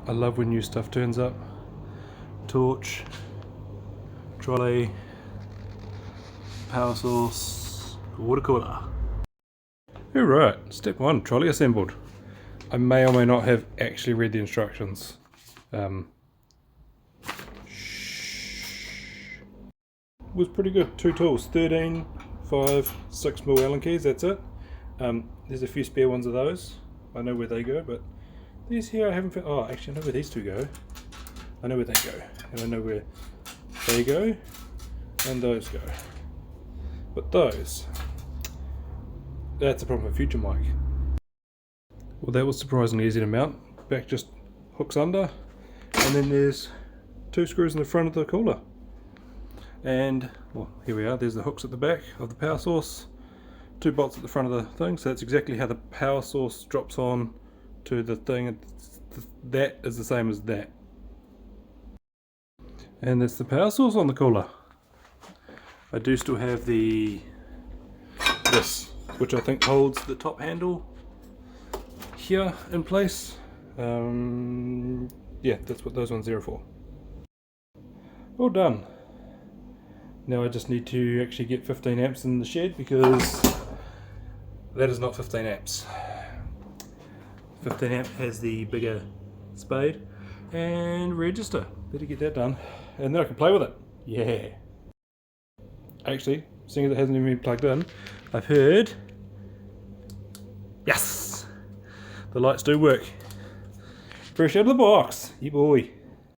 I love when new stuff turns up. Torch, trolley, power source, water cooler. Alright, step 1, trolley assembled. I may or may not have actually read the instructions. Was pretty good. 2 tools, 13, 5, 6mm Allen keys, that's it. There's a few spare ones of those. I know where they go, but these here I haven't found. Oh, actually I know where these two go. I know where they go, and I know where they go, and those go. But those, that's a problem with future mic. Well, that was surprisingly easy to mount. Back just hooks under, and then there's 2 screws in the front of the cooler. And, well, here we are, there's the hooks at the back of the power source, 2 bolts at the front of the thing, so that's exactly how the power source drops on to the thing. That is the same as that. And that's the power source on the cooler. I do still have this, which I think holds the top handle here in place. Yeah, that's what those ones are for. All done. Now I just need to actually get 15 amps in the shed, because that is not 15 amps. 15 amp has the bigger spade and register. Better get that done, and then I can play with it. Yeah. Actually, seeing as it hasn't even been plugged in, I've heard, yes, the lights do work. Fresh out of the box, yeah boy.